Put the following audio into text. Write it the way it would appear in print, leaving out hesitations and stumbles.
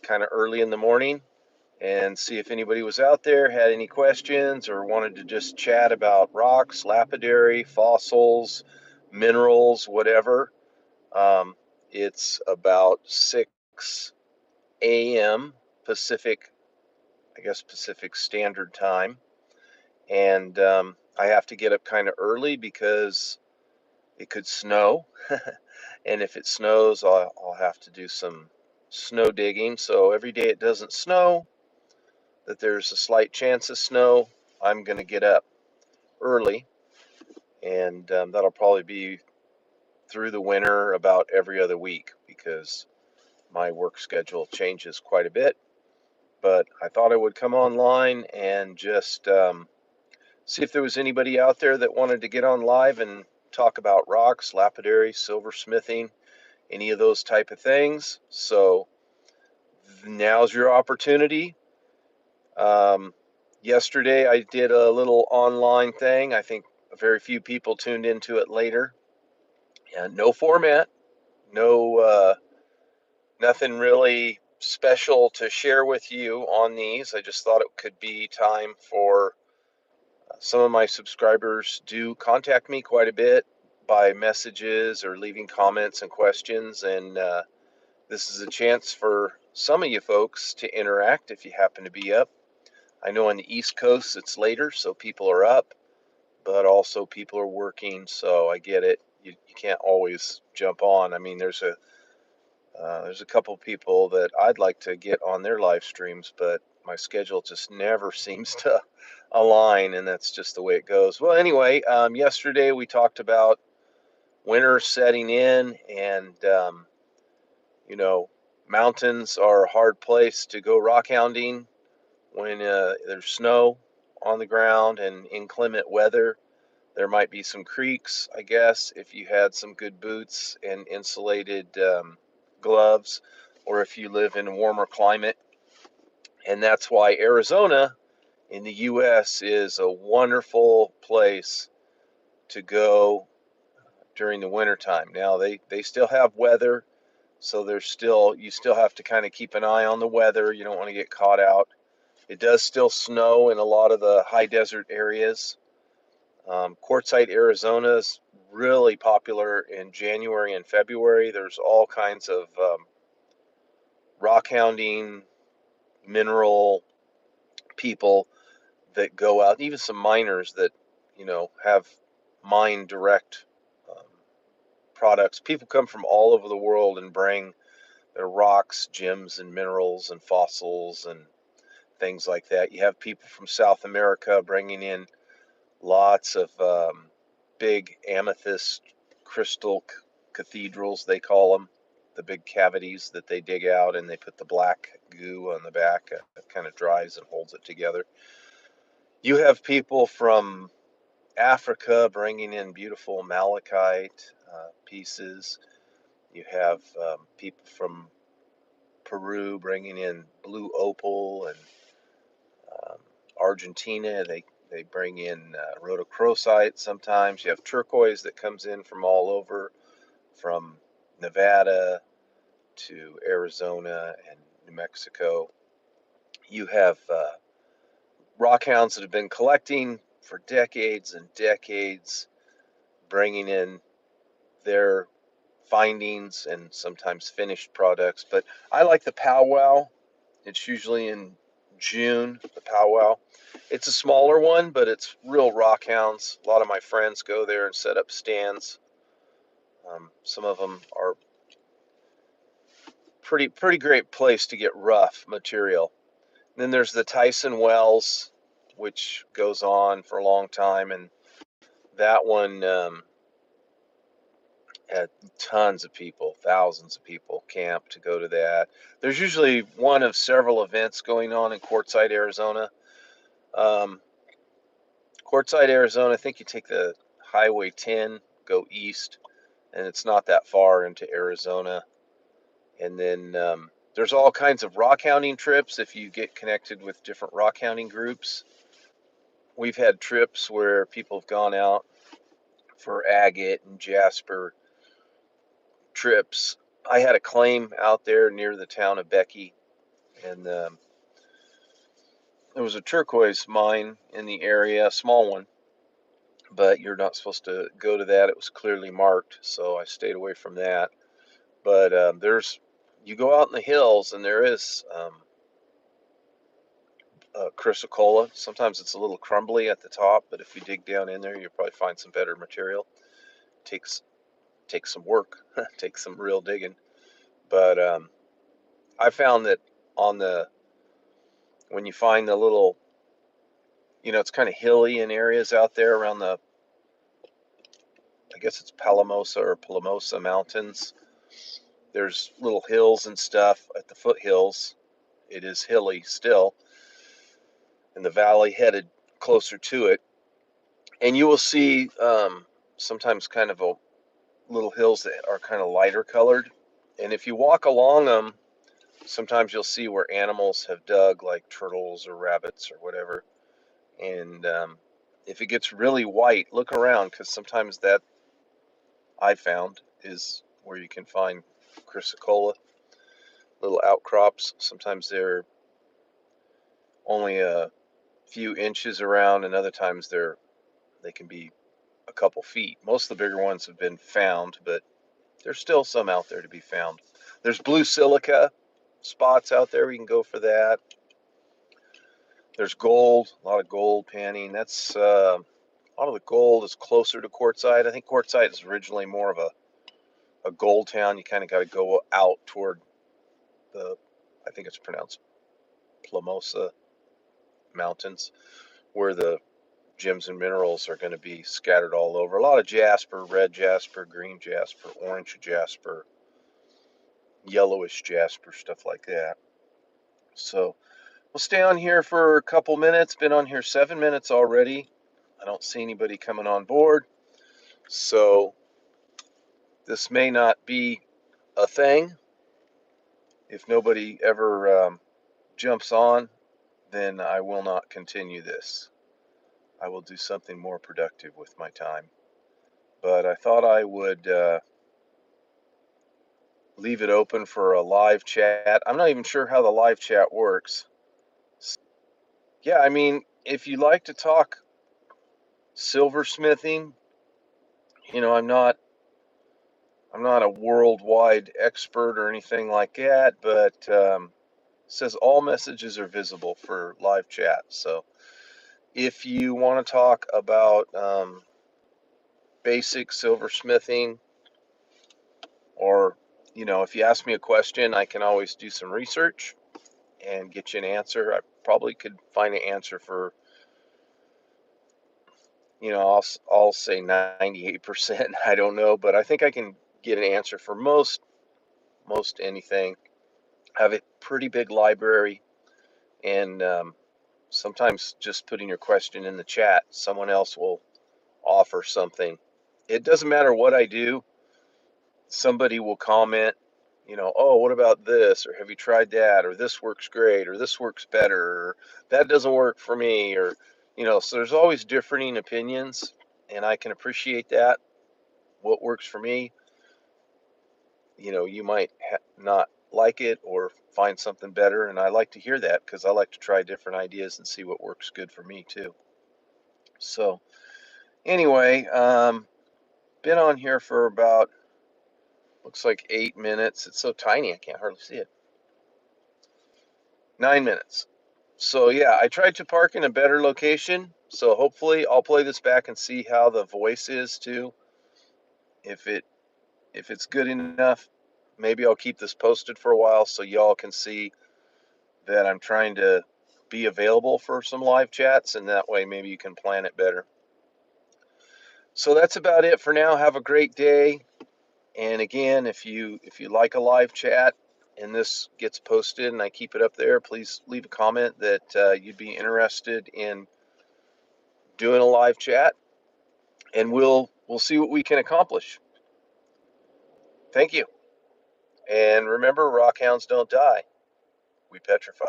kind of early in the morning and see if anybody was out there, had any questions, or wanted to just chat about rocks, lapidary, fossils, minerals, whatever. Um, it's about 6 a.m. Pacific, I guess Pacific Standard Time. And I have to get up kind of early because it could snow. And if it snows, I'll have to do some snow digging. So every day it doesn't snow, that there's a slight chance of snow, I'm going to get up early. And that'll probably be through the winter about every other week because my work schedule changes quite a bit. But I thought I would come online and just see if there was anybody out there that wanted to get on live and talk about rocks, lapidary, silversmithing, any of those type of things. So now's your opportunity. Um, Yesterday I did a little online thing. I think very few people tuned into it later. And no format, no nothing really special to share with you on these. I just thought it could be time for some of my subscribers do contact me quite a bit by messages or leaving comments and questions, and this is a chance for some of you folks to interact if you happen to be up. I know on the East Coast it's later, so people are up, but also people are working, so I get it. You can't always jump on. I mean, there's a couple people that I'd like to get on their live streams, but my schedule just never seems to align, and that's just the way it goes. Well, anyway, yesterday we talked about winter setting in, and you know, mountains are a hard place to go rock hounding when there's snow on the ground and inclement weather. There might be some creeks, I guess, if you had some good boots and insulated gloves, or if you live in a warmer climate. And that's why Arizona in the U.S. is a wonderful place to go during the wintertime. Now, they still have weather, so you still have to kind of keep an eye on the weather. You don't want to get caught out. It does still snow in a lot of the high desert areas. Quartzsite, Arizona is really popular in January and February. There's all kinds of rock hounding, mineral people that go out, even some miners that, have mine direct um, products. People come from all over the world and bring their rocks, gems, and minerals and fossils and things like that. You have people from South America bringing in lots of big amethyst crystal cathedrals, they call them, the big cavities that they dig out and they put the black goo on the back. It kind of dries and holds it together. You have people from Africa bringing in beautiful malachite pieces. You have people from Peru bringing in blue opal, and um, Argentina, they bring in rhodochrosite sometimes. You have turquoise that comes in from all over, from Nevada to Arizona and New Mexico. You have rockhounds that have been collecting for decades and decades, bringing in their findings and sometimes finished products. But I like the powwow. It's usually in June, the powwow. It's a smaller one, but it's real rock hounds. A lot of my friends go there and set up stands. Some of them are pretty great place to get rough material. And then there's the Tyson Wells, which goes on for a long time, and that one had tons of people, thousands of people camp to go to that. There's usually one of several events going on in Quartzsite, Arizona. Um, Quartzsite, Arizona, I think you take the Highway 10, go east, and it's not that far into Arizona. And then there's all kinds of rock hounding trips if you get connected with different rock hounding groups. We've had trips where people have gone out for agate and jasper trips. I had a claim out there near the town of Becky, And there was a turquoise mine in the area, a small one, but you're not supposed to go to that. It was clearly marked, so I stayed away from that. But you go out in the hills, and there is chrysocolla. Sometimes it's a little crumbly at the top, but if you dig down in there, you'll probably find some better material. Takes takes some work, takes some real digging. But I found that on the when you find the little, it's kind of hilly in areas out there around I guess it's Palomosa or Palomosa Mountains. There's little hills and stuff at the foothills. It is hilly still, and the valley headed closer to it. And you will see sometimes kind of little hills that are kind of lighter colored. And if you walk along them, sometimes you'll see where animals have dug, like turtles or rabbits or whatever. And if it gets really white, look around, because sometimes that I found is where you can find chrysocolla, little outcrops. Sometimes they're only a few inches around, and other times they can be a couple feet. Most of the bigger ones have been found, but there's still some out there to be found. There's blue silica spots out there. We can go for that. There's gold, a lot of gold panning. That's a lot of the gold is closer to Quartzsite. I think Quartzsite is originally more of a gold town. You kind of got to go out toward I think it's pronounced Plamosa Mountains, where the gems and minerals are going to be scattered all over. A lot of jasper, red jasper, green jasper, orange jasper, yellowish jasper, stuff like that. So we'll stay on here for a couple minutes. Been on here 7 minutes already. I don't see anybody coming on board. So this may not be a thing. If nobody ever jumps on, then I will not continue this. I will do something more productive with my time. But I thought I would leave it open for a live chat. I'm not even sure how the live chat works. Yeah, I mean, if you like to talk silversmithing, I'm not a worldwide expert or anything like that, but it says all messages are visible for live chat. So if you want to talk about basic silversmithing, or if you ask me a question, I can always do some research and get you an answer. I probably could find an answer for, I'll say 98%. I don't know, but I think I can get an answer for most anything. I have a pretty big library, and sometimes just putting your question in the chat, someone else will offer something. It doesn't matter what I do. Somebody will comment, oh, what about this? Or have you tried that? Or this works great, or this works better, or that doesn't work for me, or, so there's always differing opinions, and I can appreciate that. What works for me, you might not like it or find something better, and I like to hear that because I like to try different ideas and see what works good for me too. So anyway, been on here for about, looks like 8 minutes. It's so tiny I can't hardly see it. 9 minutes. So yeah, I tried to park in a better location, so hopefully I'll play this back and see how the voice is too. If it's good enough, maybe I'll keep this posted for a while so y'all can see that I'm trying to be available for some live chats, and that way maybe you can plan it better. So that's about it for now. Have a great day. And again, if you like a live chat and this gets posted and I keep it up there, please leave a comment that you'd be interested in doing a live chat, and we'll see what we can accomplish. Thank you. And remember, rockhounds don't die. We petrify.